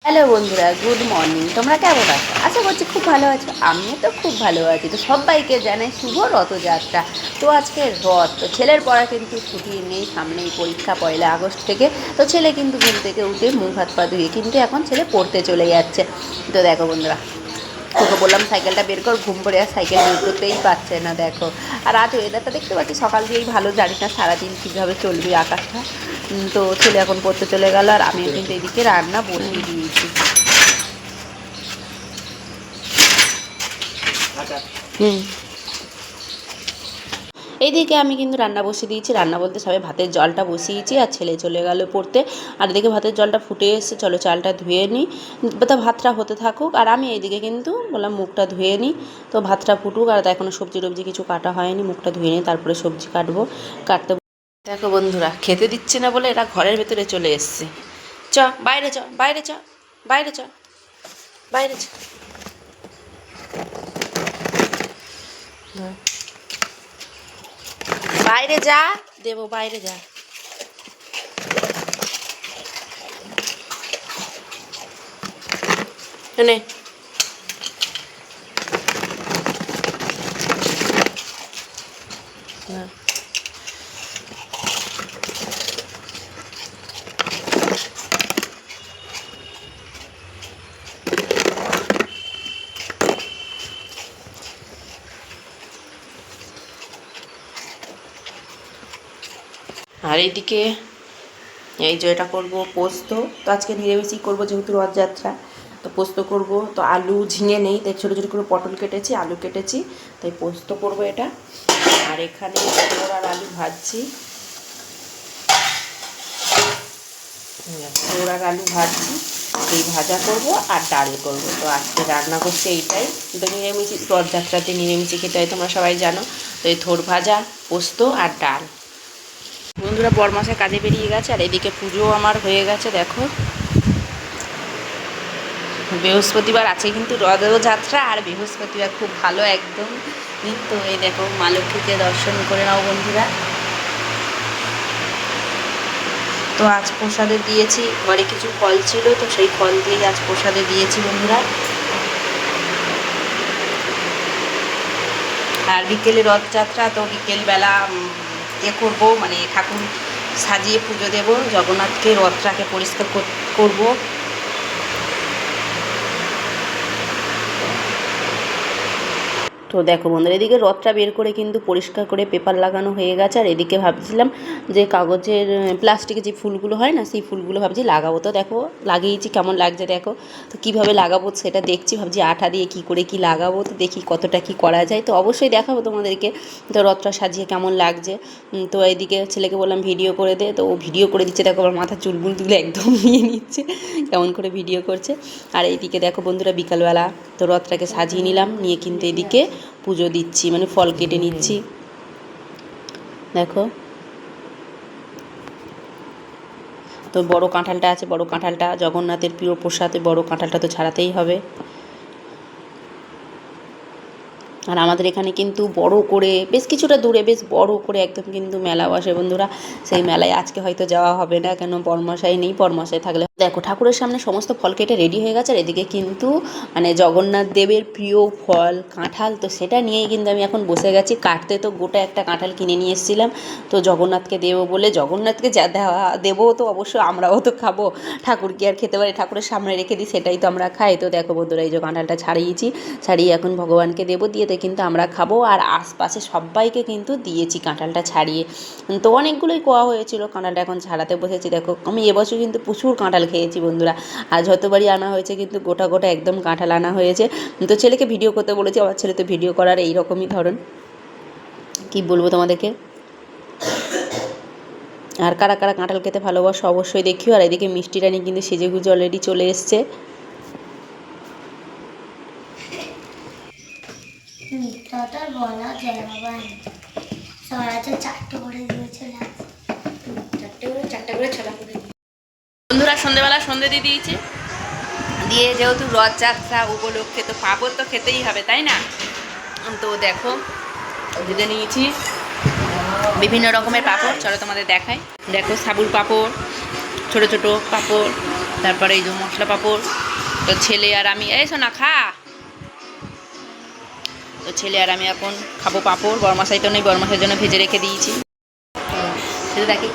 Hello বন্ধুরা, good morning. তোমরা কেমন আছো? আশা করছি খুব ভালো আছো। আমিও তো খুব ভালো আছি। তো সবাইকে জানাই শুভ রথযাত্রা। তো আজকে রথ, তো ছেলের পড়া কিন্তু ছুটি নেই, সামনেই পরীক্ষা 1 আগস্ট থেকে। তো ছেলে কিন্তু ঘুম থেকে উঠে মুখ হাত পা ধুয়ে কিন্তু এখন ছেলে পড়তে চলে যাচ্ছে। তো দেখো বন্ধুরা, তোকে বললাম সাইকেলটা বের কর, ঘুম পড়ে আর সাইকেল বের করতেই পারছে না। দেখো, আর আজ ওয়েদারটা দেখতে পাচ্ছি সকাল দিয়েই ভালো, জানি না সারাদিন কীভাবে চলবে আকাশটা। তো ছেলে এখন পড়তে চলে গেল, আর আমিও কিন্তু এদিকে রান্না বসিয়ে দিয়েছি। হুম, এইদিকে আমি কিন্তু রান্না বসিয়ে দিয়েছি। রান্না বলতে সবাই ভাতের জলটা বসিয়েছি, আর ছেলে চলে গেল পড়তে। আর এদিকে ভাতের জলটা ফুটে এসেছে, চলো চালটা ধুয়ে নিই। তা ভাতটা হতে থাকুক, আর আমি এইদিকে কিন্তু বললাম মুখটা ধুয়ে নিই। তো ভাতটা ফুটুক, আর এখনও সবজি টবজি কিছু কাটা হয়নি, মুখটা ধুয়ে নিই, তারপরে সবজি কাটতে। দেখো বন্ধুরা, খেতে দিচ্ছে না বলে এরা ঘরের ভেতরে চলে এসছে। চ, বাইরে চ, বাইরে চ, বাইরে চ, বাইরে চ। বাইরে যা, দেবো বাইরে যা। নে, আর এইদিকে এই যে এটা করবো পোস্ত। তো আজকে নিরামিষই করবো যেহেতু রথযাত্রা। তো পোস্ত করব। তো আলু ঝিঙে নেই, তাই ছোটো ছোটো করে পটল কেটেছি, আলু কেটেছি, তাই পোস্ত করবো এটা। আর এখানে পটল আর আলু ভাজছি, পটল আর আলু ভাজছি, এই ভাজা করব আর ডাল করব। তো আজকে রান্না করছে এইটাই। তো নিরামিষই, রথযাত্রাতে নিরামিষই খেতে হয়, তোমরা সবাই জানো। তো এই থোড় ভাজা, পোস্ত আর ডাল। বন্ধুরা, বরমাসে কাজে বেরিয়ে গেছে, আর এদিকে পুজো আমার হয়ে গেছে। দেখো, বৃহস্পতিবার আছে কিন্তু রথযাত্রা, আর বৃহস্পতিবার খুব ভালো একদম। তো এই দেখো, মা লক্ষ্মীকে দর্শন করে নাও বন্ধুরা। তো আজ প্রসাদে দিয়েছি, ঘরে কিছু ফল ছিল, তো সেই ফল দিয়েই আজ প্রসাদে দিয়েছি বন্ধুরা। আর বিকেলে রথযাত্রা, তো বিকেলবেলা করবো, মানে ঠাকুর সাজিয়ে পুজো দেব, জগন্নাথকে রথটাকে পরিষ্কার করবো। তো দেখো বন্ধুরা, এদিকে রথটা বের করে কিন্তু পরিষ্কার করে পেপার লাগানো হয়ে গেছে। আর এদিকে ভাবছিলাম যে কাগজের প্লাস্টিকের যে ফুলগুলো হয় না, সেই ফুলগুলো ভাবছি লাগাবো। তো দেখো লাগিয়েছি, কেমন লাগছে দেখো। তো কীভাবে লাগাবো সেটা দেখছি, ভাবছি আঠা দিয়ে কী করে কী লাগাবো। তো দেখি কতটা কী করা যায়, তো অবশ্যই দেখাবো তোমাদেরকে। তো রথটা সাজিয়ে কেমন লাগছে। তো এইদিকে ছেলেকে বললাম ভিডিও করে দে, তো ও ভিডিও করে দিচ্ছে। দেখো আবার মাথা চুলবুল তুলে একদম নিয়ে নিচ্ছে, কেমন করে ভিডিও করছে। আর এইদিকে দেখো বন্ধুরা, বিকালবেলা তো রথটাকে সাজিয়ে নিলাম, নিয়ে কিন্তু এদিকে পুজো দিচ্ছি, মানে ফল কেটে নিচ্ছি। দেখো, তো বড় কাঁঠালটা আছে, বড় কাঁঠালটা জগন্নাথের প্রিয় প্রসাদ, বড় কাঁঠালটা তো ছাড়াতেই হবে। আর আমাদের এখানে কিন্তু বড় করে, বেশ কিছুটা দূরে বেশ বড় করে একদম কিন্তু মেলা বসে বন্ধুরা। সেই মেলায় আজকে হয়তো যাওয়া হবে না, কেন বরমশাই নেই। বরমশাই থাকলে দেখো, ঠাকুরের সামনে সমস্ত ফল কেটে রেডি হয়ে গেছে। আর এদিকে কিন্তু মানে জগন্নাথ দেবের প্রিয় ফল কাঁঠাল, তো সেটা নিয়েই কিন্তু আমি এখন বসে গেছি কাটতে। তো গোটা একটা কাঁঠাল কিনে নিয়ে এসেছিলাম, তো জগন্নাথকে দেবো বলে। জগন্নাথকে যা দেবো, তো অবশ্যই আমরাও তো খাবো। ঠাকুর কি আর খেতে পারি? ঠাকুরের সামনে রেখে দিই, সেটাই তো আমরা খাই। তো দেখো বন্ধুরা, এই যে কাঁঠালটা ছাড়িয়েছি, ছাড়িয়ে এখন ভগবানকে দেবো, দিয়ে কিন্তু আমরা খাবো। আর আশপাশে সবাইকে কিন্তু দিয়েছি কাঁঠালটা ছাড়িয়ে। তো অনেকগুলোই কোয়া হয়েছিল, কাঁঠালটা এখন ছাড়াতে বসেছি। দেখো, আমি এবছর কিন্তু প্রচুর কাঁঠাল খেয়েছি বন্ধুরা। আর যতবারই আনা হয়েছে কিন্তু গোটা গোটা একদম কাঁঠাল আনা হয়েছে। তো ছেলেকে ভিডিও করতে বলেছি, আমার ছেলে তো ভিডিও করার এইরকমই ধরন, কি বলবো তোমাদেরকে। আর কারা কারা কাঁঠাল খেতে ভালোবাসো অবশ্যই দেখিও। আর এদিকে মিষ্টি রানী কিন্তু সেজে গুজে অলরেডি চলে এসছে। বলা যায় বাবা, চারটে করে ছোলা করে। বন্ধুরা, সন্ধেবেলা সন্ধে দিয়ে দিয়েছে, দিয়ে যেহেতু রথযাত্রা উপলক্ষে তো পাঁপড় তো খেতেই হবে, তাই না? তো দেখো, ভেজে নিয়েছি বিভিন্ন রকমের পাঁপড়, চলো তোমাদের দেখাই। দেখো, সাবুর পাঁপড়, ছোটো ছোটো পাঁপড়, তারপরে এই যে মশলা পাঁপড়, তো ছেলে আর আমি, এই শোনা খা, তো ছেলে আর আমি এখন খাবো পাঁপড়। বড়মশাই তো নেই, বড়মশাইয়ের জন্য ভেজে রেখে দিয়েছি। সেটা দেখি